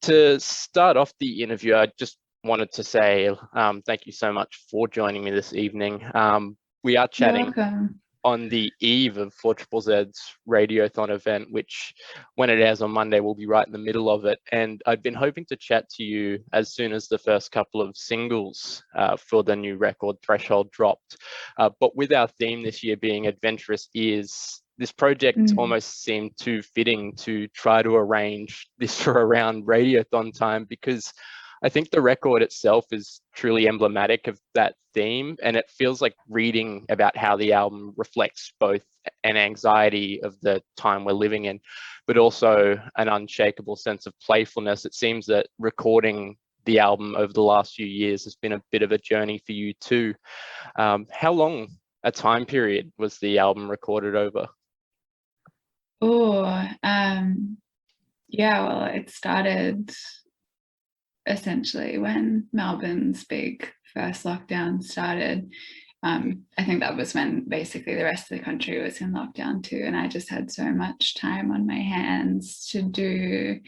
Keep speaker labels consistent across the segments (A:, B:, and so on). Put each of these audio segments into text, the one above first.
A: To start off the interview, I just wanted to say thank you so much for joining me this evening. We are
B: You're
A: chatting
B: welcome.
A: on the eve of 4ZZ's Radiothon event, which when it airs on Monday, we'll be right in the middle of it. And I'd been hoping to chat to you as soon as the first couple of singles for the new record Threshold dropped. But with our theme this year being Adventurous Ears, this project almost seemed too fitting to try to arrange this for around Radiothon time, because I think the record itself is truly emblematic of that theme, and it feels like reading about how the album reflects both an anxiety of the time we're living in, but also an unshakable sense of playfulness. It seems that recording the album over the last few years has been a bit of a journey for you too. How long a time period was the album recorded over?
B: Oh, yeah, well, it started essentially when Melbourne's big first lockdown started. I think that was when basically the rest of the country was in lockdown too, and I just had so much time on my hands to do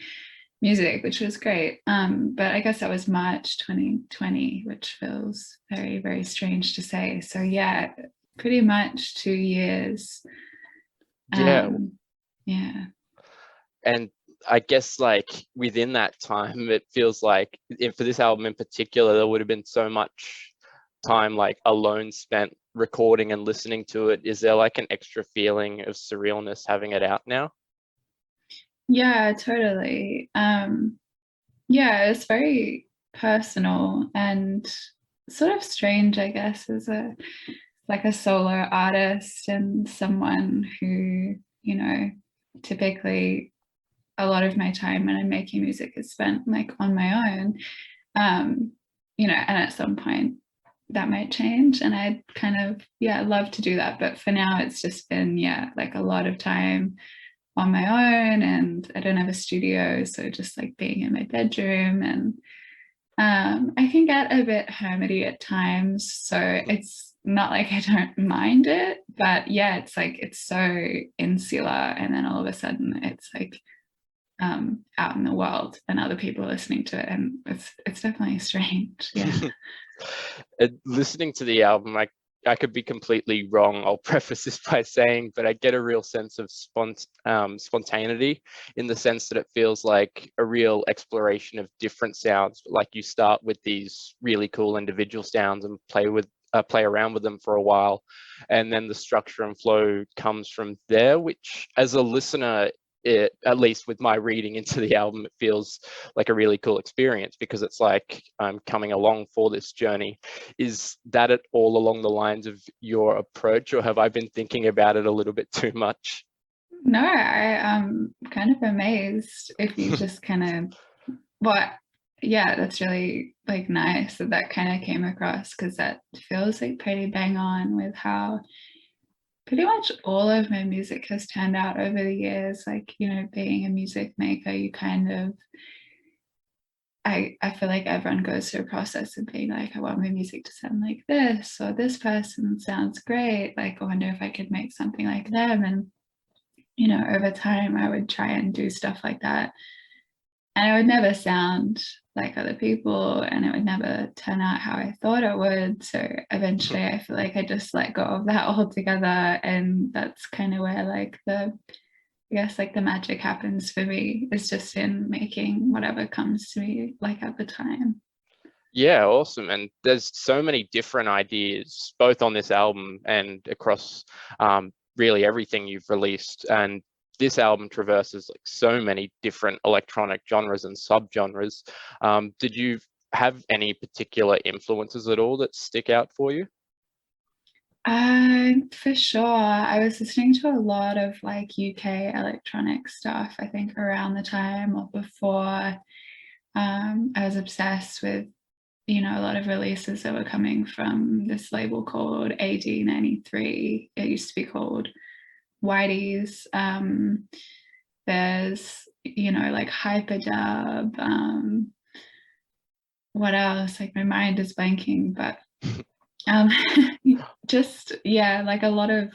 B: music, which was great. But I guess that was March 2020, which feels very, very strange to say. So yeah, pretty much 2 years.
A: Yeah.
B: Yeah.
A: And I guess like within that time, it feels like for this album in particular, there would have been so much time like alone spent recording and listening to it. Is there like an extra feeling of surrealness having it out now?
B: Yeah, totally. Yeah, it's very personal and sort of strange, I guess, as a solo artist and someone who, typically a lot of my time when I'm making music is spent like on my own. And at some point that might change, and I'd kind of love to do that, but for now it's just been like a lot of time on my own, and I don't have a studio, so just like being in my bedroom, and I can get a bit hermity at times, so it's not like I don't mind it, but it's like it's so insular, and then all of a sudden it's like out in the world and other people are listening to it, and it's definitely strange.
A: Listening to the album, I could be completely wrong. I'll preface this by saying, but I get a real sense of spontaneity, in the sense that it feels like a real exploration of different sounds. Like you start with these really cool individual sounds and play around with them for a while, and then the structure and flow comes from there, which as a listener, at least with my reading into the album, it feels like a really cool experience, because it's like I'm coming along for this journey. Is that at all along the lines of your approach, or have I been thinking about it a little bit too much?
B: No, I am kind of amazed if you just kind of that's really like nice that kind of came across, because that feels like pretty bang on with how pretty much all of my music has turned out over the years. Like, being a music maker, you kind of, I feel like everyone goes through a process of being like, I want my music to sound like this, or this person sounds great, like I wonder if I could make something like them. And over time I would try and do stuff like that, and it would never sound like other people, and it would never turn out how I thought it would. So eventually I feel like I just let go of that altogether, and that's kind of where like the magic happens for me, is just in making whatever comes to me like at the time.
A: Yeah, awesome. And there's so many different ideas, both on this album and across really everything you've released. And this album traverses like so many different electronic genres and subgenres. Did you have any particular influences at all that stick out for you?
B: For sure. I was listening to a lot of like UK electronic stuff, I think around the time or before. I was obsessed with, a lot of releases that were coming from this label called AD93. It used to be called Whitey's. There's, like Hyperdub. What else? Like my mind is blanking, but just like a lot of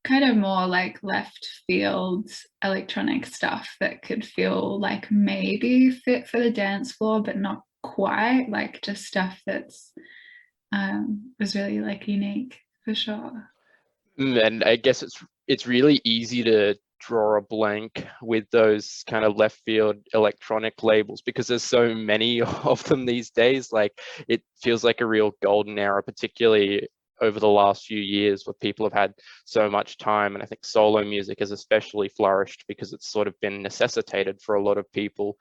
B: kind of more like left field electronic stuff that could feel like maybe fit for the dance floor, but not quite, like just stuff that's was really like unique for sure.
A: And I guess it's really easy to draw a blank with those kind of left field electronic labels because there's so many of them these days. Like it feels like a real golden era, particularly over the last few years where people have had so much time. And I think solo music has especially flourished because it's sort of been necessitated for a lot of people.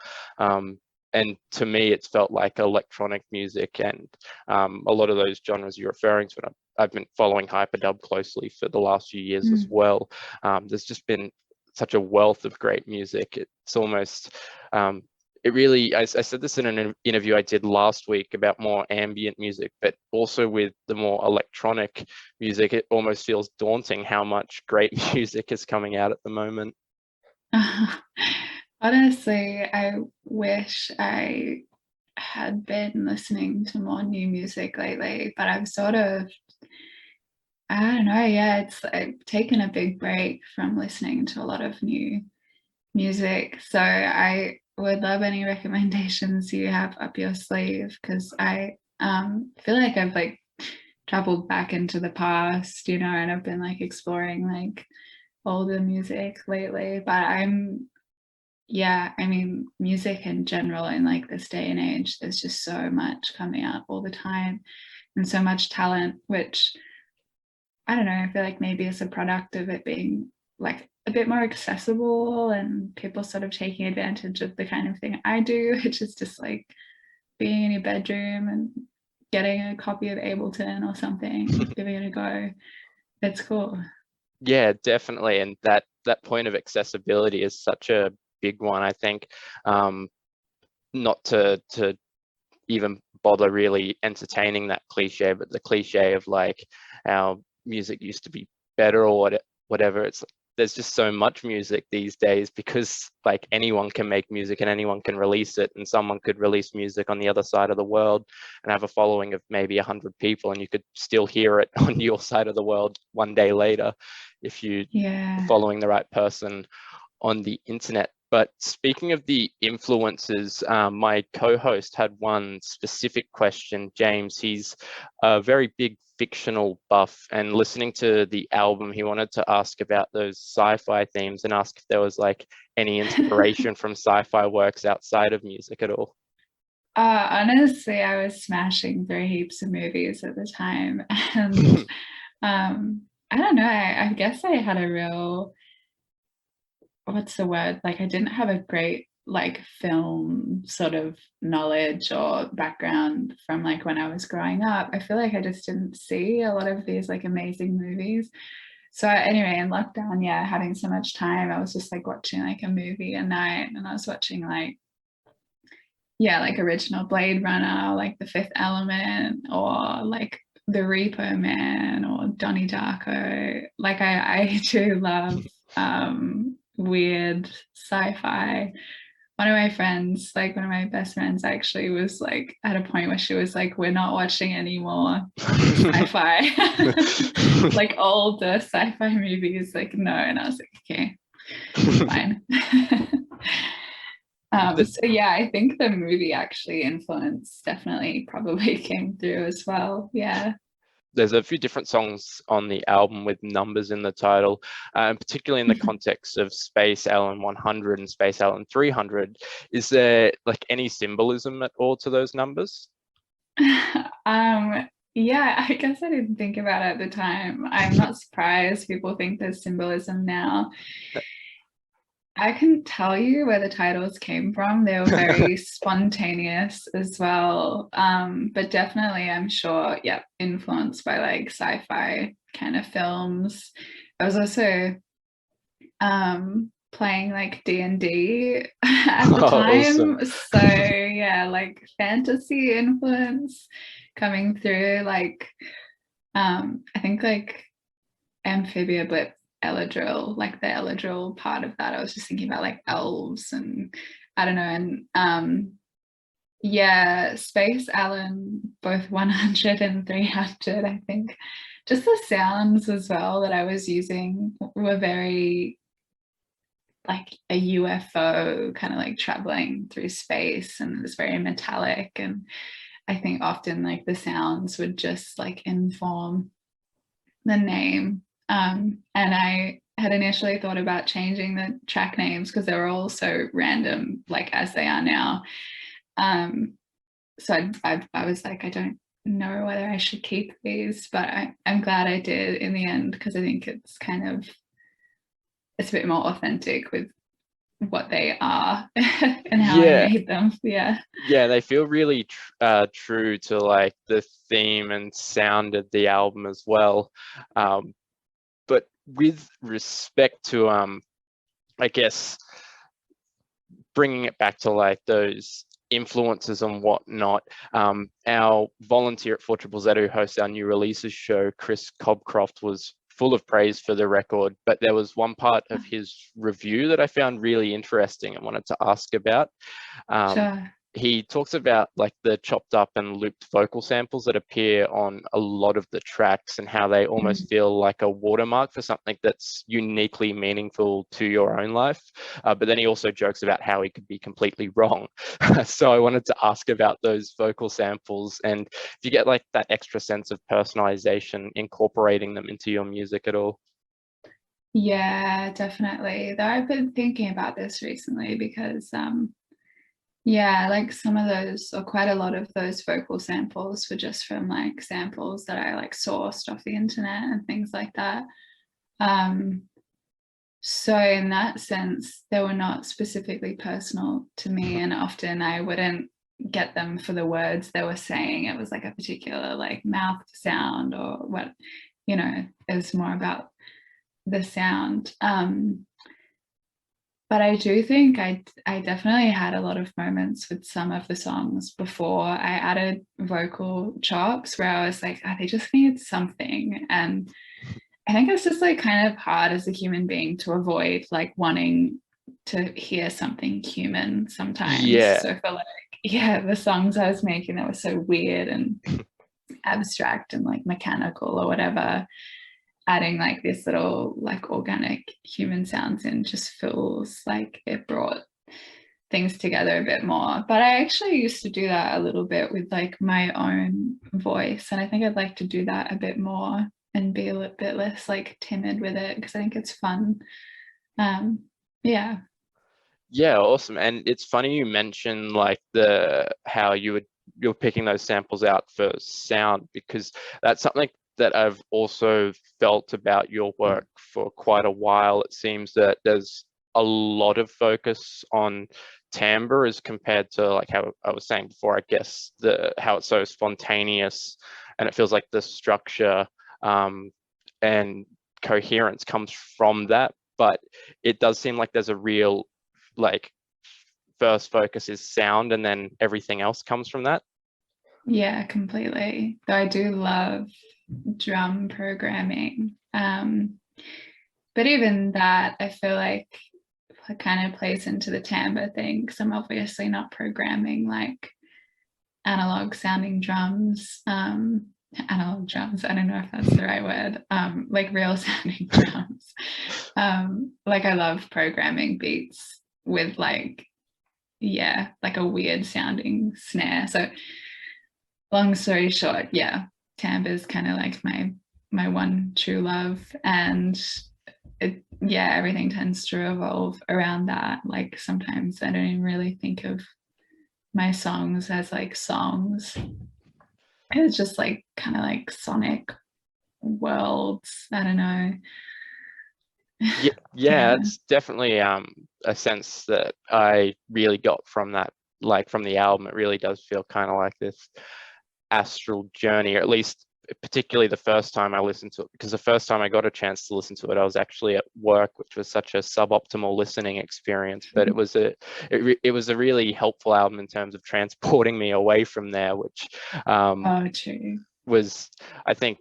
A: And to me, it's felt like electronic music and a lot of those genres you're referring to. And I've been following hyperdub closely for the last few years as well. There's just been such a wealth of great music. It's almost, it really, I said this in an interview I did last week about more ambient music, but also with the more electronic music, it almost feels daunting how much great music is coming out at the moment.
B: Honestly, I wish I had been listening to more new music lately, but I've sort of, I don't know, yeah, I've taken a big break from listening to a lot of new music. So I would love any recommendations you have up your sleeve, because I feel like I've like traveled back into the past, you know, and I've been like exploring like older music lately. But yeah, I mean, music in general in like this day and age, there's just so much coming out all the time and so much talent, which I don't know, I feel like maybe it's a product of it being like a bit more accessible and people sort of taking advantage of the kind of thing I do, which is just like being in your bedroom and getting a copy of Ableton or something, giving it a go. It's cool.
A: Yeah, definitely. And that point of accessibility is such a big one, I think. Not to even bother really entertaining that cliche, but the cliche of like our music used to be better or whatever. It's there's just so much music these days because like anyone can make music and anyone can release it, and someone could release music on the other side of the world and have a following of maybe 100 people, and you could still hear it on your side of the world one day later if you following the right person on the internet. But speaking of the influences, my co-host had one specific question. James, he's a very big fictional buff, and listening to the album, he wanted to ask about those sci-fi themes and ask if there was like any inspiration from sci-fi works outside of music at all.
B: Honestly, I was smashing through heaps of movies at the time, and I don't know, I guess I had a real, what's the word? Like I didn't have a great like film sort of knowledge or background from like when I was growing up. I feel like I just didn't see a lot of these like amazing movies. So anyway, in lockdown, yeah, having so much time, I was just like watching like a movie a night, and I was watching like, yeah, like original Blade Runner, like The Fifth Element, or like The Repo Man or Donnie Darko. Like I do love weird sci-fi. One of my friends, like one of my best friends actually was like at a point where she was like, we're not watching any more sci-fi, like older sci-fi movies. Like, no. And I was like, okay, fine. So yeah, I think the movie actually influence definitely probably came through as well. Yeah.
A: There's a few different songs on the album with numbers in the title, particularly in the context of Space Allen 100 and Space Allen 300. Is there like any symbolism at all to those numbers?
B: Yeah, I guess I didn't think about it at the time. I'm not surprised people think there's symbolism now. I couldn't tell you where the titles came from. They were very spontaneous as well. But definitely, I'm sure, yeah, influenced by like sci-fi kind of films. I was also playing like D&D at the time.
A: Awesome.
B: So yeah, like fantasy influence coming through. Like I think like Amphibia Blip Eladriel, like the Eladriel part of that. I was just thinking about like elves and I don't know. And yeah, Space Allen, both 100 and 300, I think just the sounds as well that I was using were very like a UFO kind of like traveling through space, and it was very metallic. And I think often like the sounds would just like inform the name. And I had initially thought about changing the track names because they were all so random, like as they are now. So I was like, I don't know whether I should keep these, but I'm glad I did in the end, because I think it's kind of, it's a bit more authentic with what they are and how I
A: Yeah,
B: made them. Yeah.
A: yeah, they feel really true to like the theme and sound of the album as well. But with respect to I guess bringing it back to like those influences and whatnot, our volunteer at 4ZZZ who hosts our new releases show, Chris Cobcroft, was full of praise for the record, but there was one part of his review that I found really interesting and wanted to ask about.
B: Sure.
A: He talks about like the chopped up and looped vocal samples that appear on a lot of the tracks and how they almost feel like a watermark for something that's uniquely meaningful to your own life. But then he also jokes about how he could be completely wrong. So I wanted to ask about those vocal samples, and if you get like that extra sense of personalization incorporating them into your music at all.
B: Yeah, definitely. Though I've been thinking about this recently because yeah, like some of those, or quite a lot of those vocal samples were just from like samples that I like sourced off the internet and things like that. Um, so in that sense, they were not specifically personal to me, and often I wouldn't get them for the words they were saying. It was like a particular like mouth sound or what, you know, it was more about the sound. But I do think I definitely had a lot of moments with some of the songs before I added vocal chops where I was like, oh, they just need something. And I think it's just like kind of hard as a human being to avoid like wanting to hear something human sometimes.
A: Yeah,
B: So for like, yeah, the songs I was making that were so weird and abstract and like mechanical or whatever, adding like this little like organic human sounds in just feels like it brought things together a bit more. But I actually used to do that a little bit with like my own voice, and I think I'd like to do that a bit more and be a little bit less like timid with it, because I think it's fun. Yeah.
A: yeah, awesome. And it's funny you mentioned like the how you're picking those samples out for sound, because that's something that I've also felt about your work for quite a while. It seems that there's a lot of focus on timbre as compared to like how I was saying before, I guess the how it's so spontaneous, and it feels like the structure and coherence comes from that. But it does seem like there's a real like first focus is sound and then everything else comes from that.
B: Yeah, completely. Though I do love drum programming. But even that, I feel like it kind of plays into the timbre thing, because I'm obviously not programming like analog sounding drums. Analog drums, I don't know if that's the right word. Like real sounding drums. Like I love programming beats with like, yeah, like a weird sounding snare. So long story short, yeah, timbre is kind of like my one true love. And it, yeah, everything tends to revolve around that. Like sometimes I don't even really think of my songs as like songs. It's just like kind of like sonic worlds. I don't know.
A: Yeah, yeah,
B: Yeah.
A: it's definitely a sense that I really got from that, like from the album. It really does feel kind of like this astral journey, or at least particularly the first time I listened to it, because the first time I got a chance to listen to it, I was actually at work, which was such a suboptimal listening experience. But it was a really helpful album in terms of transporting me away from there, which
B: Oh, true.
A: was, I think,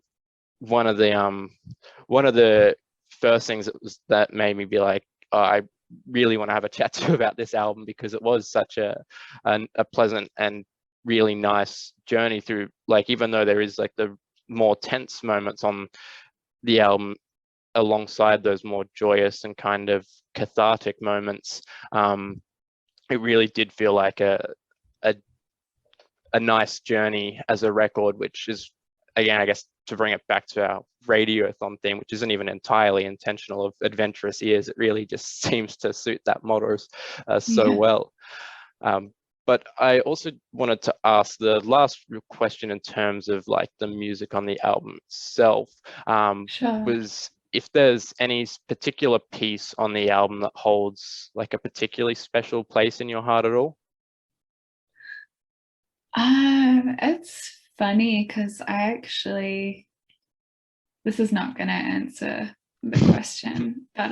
A: one of the first things that made me be like, oh, I really want to have a chat to you about this album, because it was such a pleasant and really nice journey through, like, even though there is like the more tense moments on the album alongside those more joyous and kind of cathartic moments. It really did feel like a nice journey as a record, which is, again, I guess, to bring it back to our radiothon theme, which isn't even entirely intentional, of adventurous ears. It really just seems to suit that motto so well. But I also wanted to ask the last question in terms of like the music on the album itself, was if there's any particular piece on the album that holds like a particularly special place in your heart at all?
B: It's funny because this is not going to answer the question, but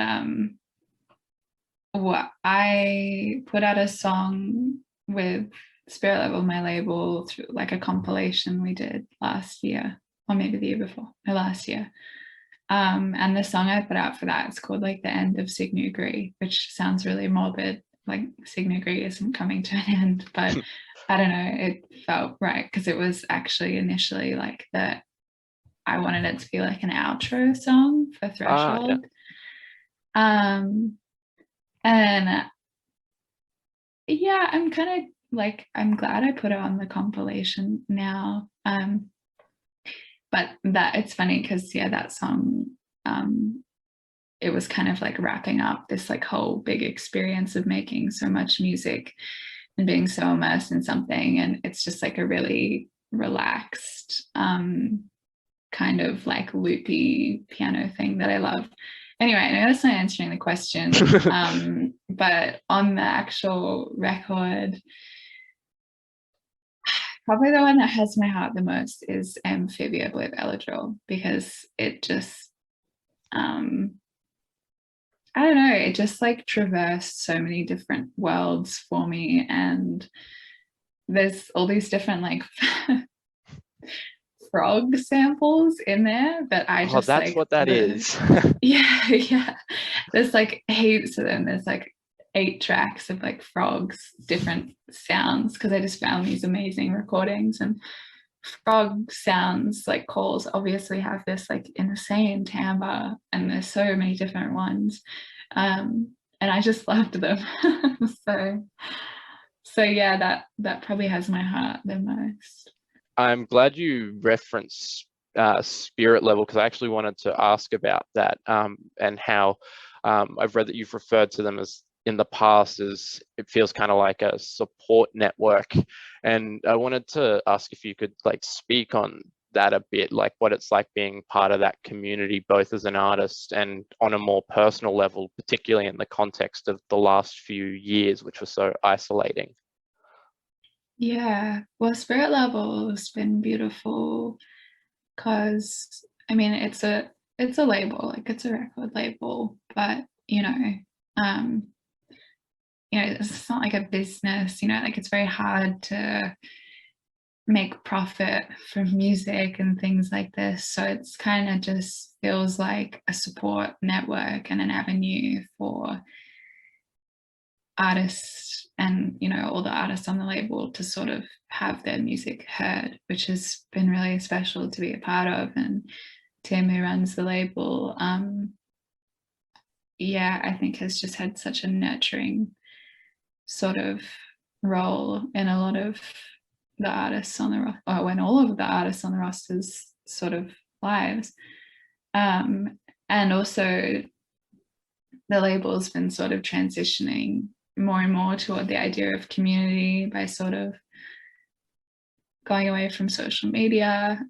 B: I put out a song with Spirit Level, my label, through like a compilation we did last year, or maybe the year before, no, last year. And the song I put out for that, it's called like The End of Sig Nu Gris, which sounds really morbid, like Sig Nu Gris isn't coming to an end, but I don't know, it felt right because it was actually initially like that I wanted it to be like an outro song for Threshold. And yeah, I'm kind of like, I'm glad I put it on the compilation now. But that it's funny because that song, it was kind of like wrapping up this like whole big experience of making so much music and being so immersed in something, and it's just like a really relaxed kind of like loopy piano thing that I love. Anyway, I know that's not answering the question, but on the actual record, probably the one that has my heart the most is Amphibia Blib Eladril, because it just I don't know, it just like traversed so many different worlds for me, and there's all these different like frog samples in there that I just
A: that's
B: like
A: what that is.
B: yeah, there's like heaps of them. There's like 8 tracks of like frogs, different sounds, because I just found these amazing recordings, and frog sounds like calls obviously have this like insane timbre, and there's so many different ones, and I just loved them. so yeah, that probably has my heart the most.
A: I'm glad you referenced Spirit Level, because I actually wanted to ask about that, and how I've read that you've referred to them as in the past as it feels kind of like a support network, and I wanted to ask if you could like speak on that a bit, like what it's like being part of that community, both as an artist and on a more personal level, particularly in the context of the last few years, which was so isolating.
B: Yeah, well, Spirit Level has been beautiful because I mean it's a label, like it's a record label, but it's not like a business, like it's very hard to make profit from music and things like this. So it's kind of just feels like a support network and an avenue for artists and all the artists on the label to sort of have their music heard, which has been really special to be a part of. And Tim, who runs the label, I think has just had such a nurturing sort of role in a lot of the artists on the or when all of the artists on the roster's sort of lives, and also the label's been sort of transitioning more and more toward the idea of community by sort of going away from social media.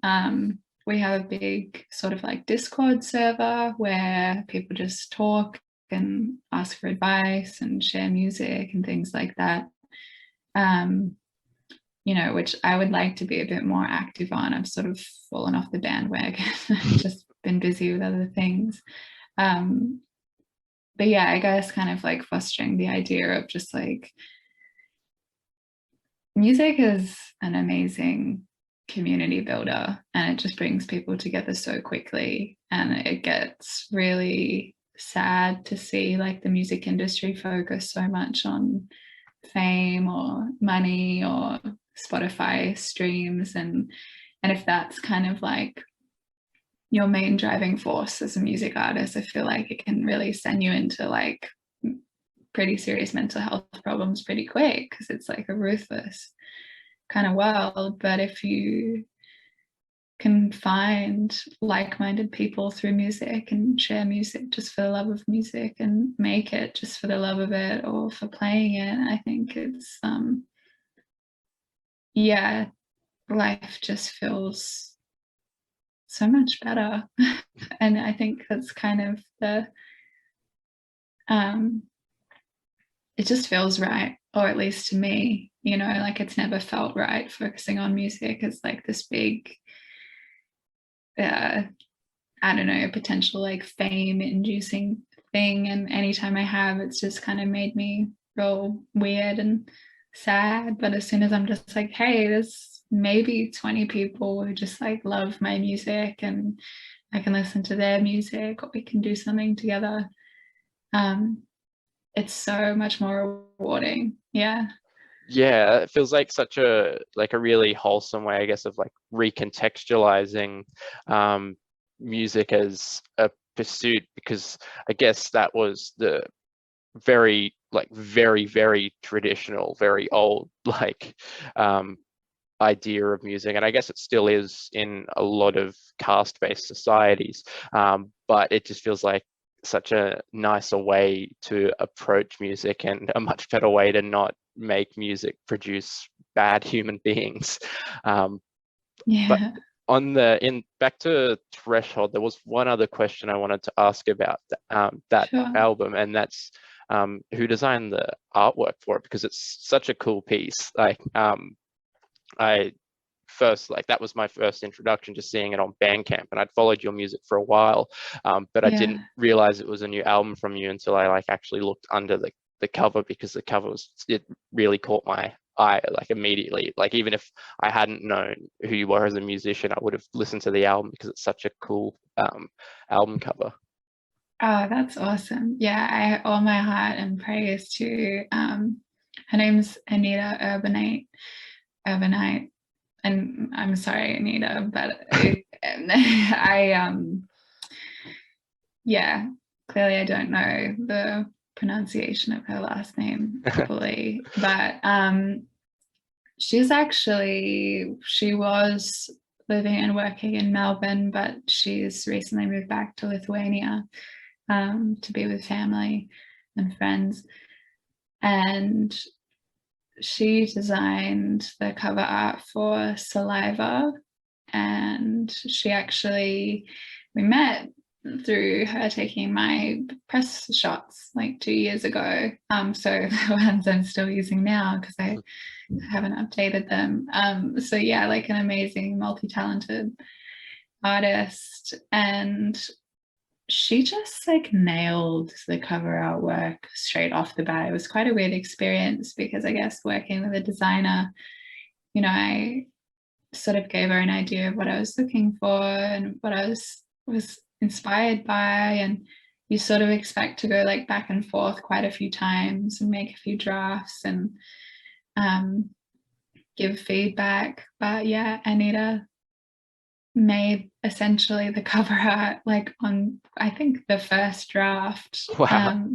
B: We have a big sort of like Discord server where people just talk and ask for advice and share music and things like that, which I would like to be a bit more active on. I've sort of fallen off the bandwagon. I've just been busy with other things. But yeah, I guess kind of like fostering the idea of just like music is an amazing community builder, and it just brings people together so quickly, and it gets really sad to see like the music industry focus so much on fame or money or Spotify streams, and if that's kind of like your main driving force as a music artist, I feel like it can really send you into like pretty serious mental health problems pretty quick, because it's like a ruthless kind of world. But if you can find like-minded people through music and share music just for the love of music and make it just for the love of it or for playing it, I think it's yeah, life just feels so much better. And I think that's kind of the it just feels right, or at least to me, you know, like it's never felt right focusing on music as like this big I don't know, potential like fame inducing thing. And anytime I have, it's just kind of made me real weird and sad. But as soon as I'm just like, hey, there's maybe 20 people who just like love my music and I can listen to their music, or we can do something together, it's so much more rewarding. Yeah.
A: Yeah, it feels like such a really wholesome way, I guess, of like recontextualizing music as a pursuit, because I guess that was the very very traditional, very old idea of music, and I guess it still is in a lot of caste-based societies, but it just feels like such a nicer way to approach music, and a much better way to not make music produce bad human beings. But
B: Yeah.
A: back to Threshold, there was one other question I wanted to ask about that
B: Sure.
A: album, and that's who designed the artwork for it, because it's such a cool piece. I first, that was my first introduction to seeing it on Bandcamp, and I'd followed your music for a while, but I didn't
B: Yeah.
A: realize it was a new album from you until I actually looked under the cover, because the cover it really caught my eye immediately. Even if I hadn't known who you were as a musician, I would have listened to the album because it's such a cool album cover.
B: Oh, that's awesome. Yeah, all my heart and praise to her name's Anita Urbanite. And I'm sorry, Anita, but yeah, clearly I don't know the pronunciation of her last name fully, but she was living and working in Melbourne, but she's recently moved back to Lithuania to be with family and friends. And she designed the cover art for Saliva, and we met through her taking my press shots 2 years ago. So the ones I'm still using now because I haven't updated them. So yeah, an amazing, multi-talented artist, and she just nailed the cover artwork straight off the bat. It was quite a weird experience because I guess working with a designer, I sort of gave her an idea of what I was looking for and what I was inspired by, and you sort of expect to go back and forth quite a few times and make a few drafts and give feedback. But yeah, Anita made essentially the cover art on, I think, the first draft.
A: Wow.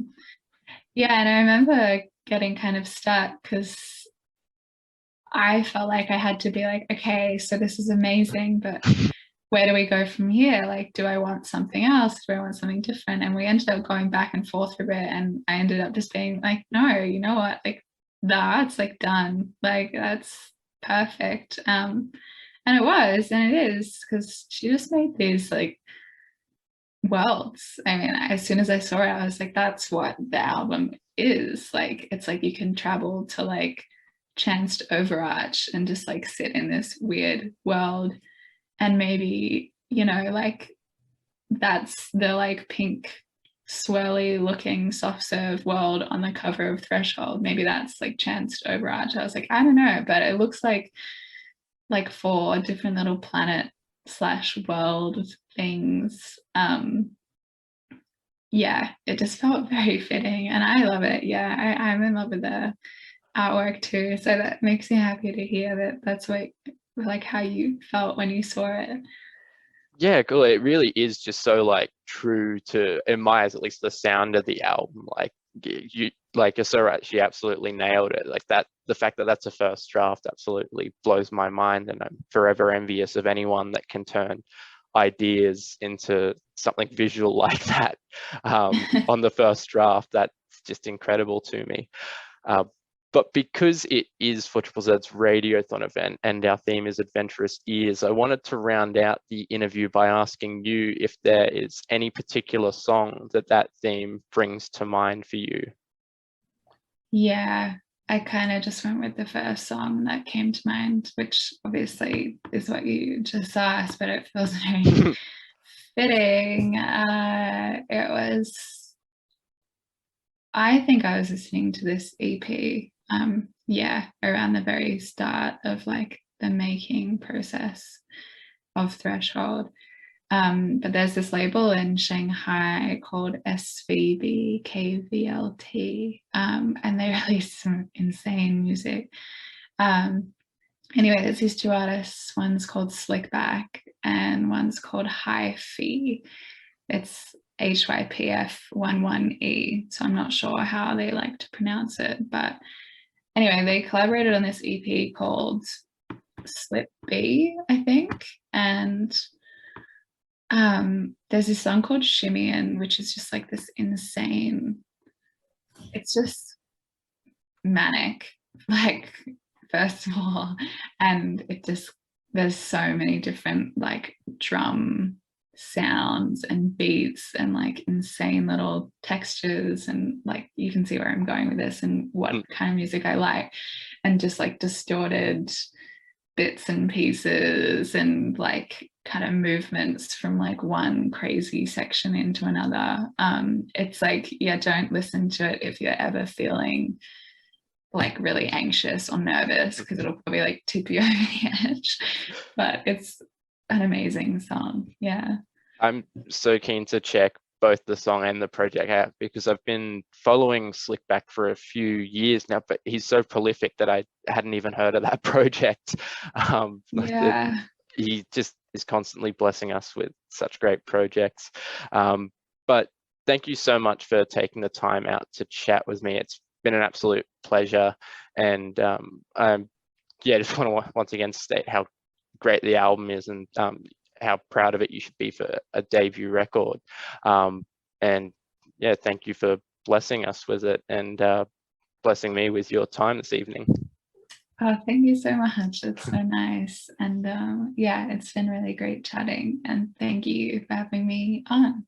B: Yeah, and I remember getting kind of stuck because I felt like I had to be okay, so this is amazing, but where do we go from here? Do I want something else? Do I want something different? And we ended up going back and forth a bit, and I ended up just being no, you know what? The art's done. That's perfect. And it was, and it is, because she just made these worlds. I mean, as soon as I saw it, I was that's what the album is. It's you can travel to Chance to Overarch and just sit in this weird world, and maybe that's the pink swirly looking soft serve world on the cover of Threshold. Maybe that's Chance to Overarch. I was I don't know, but it looks like 4 different little planet / world things. Yeah, it just felt very fitting, and I love it. Yeah, I'm in love with the artwork too, so that makes me happy to hear that that's how you felt when you saw it.
A: Yeah, cool. It really is just so like true to, in my eyes at least, the sound of the album. Like you, like you're so right, she absolutely nailed it. Like that, the fact that that's a first draft absolutely blows my mind, and I'm forever envious of anyone that can turn ideas into something visual like that on the first draft. That's just incredible to me. Uh, but because it is for Triple Z's Radiothon event and our theme is Adventurous Ears, I wanted to round out the interview by asking you if there is any particular song that that theme brings to mind for you.
B: Yeah, I kind of just went with the first song that came to mind, which obviously is what you just asked, but it feels very fitting. It was, I think I was listening to this EP, yeah, around the very start of like the making process of Threshold. But there's this label in Shanghai called SVBKVLT, and they release some insane music. Anyway, there's these two artists. One's called Slickback and one's called Hi-Fi. It's HYPF11E, so I'm not sure how they like to pronounce it. But anyway, they collaborated on this EP called Slip B, I think. And there's this song called Shimmyin', which is just like this insane, it's just manic, like, first of all, and it just, there's so many different like drum sounds and beats and like insane little textures, and like you can see where I'm going with this and what kind of music I like, and just like distorted bits and pieces and like kind of movements from like one crazy section into another. It's like, yeah, don't listen to it if you're ever feeling like really anxious or nervous, because it'll probably like tip you over the edge. But it's an amazing song. Yeah.
A: I'm so keen to check both the song and the project out, because I've been following Slickback for a few years now, but he's so prolific that I hadn't even heard of that project.
B: Yeah.
A: He just is constantly blessing us with such great projects. But thank you so much for taking the time out to chat with me. It's been an absolute pleasure. And yeah, just want to once again state how great the album is, and how proud of it you should be for a debut record. And yeah, thank you for blessing us with it, and blessing me with your time this evening.
B: Oh, thank you so much. It's so nice. And yeah, it's been really great chatting. And thank you for having me on.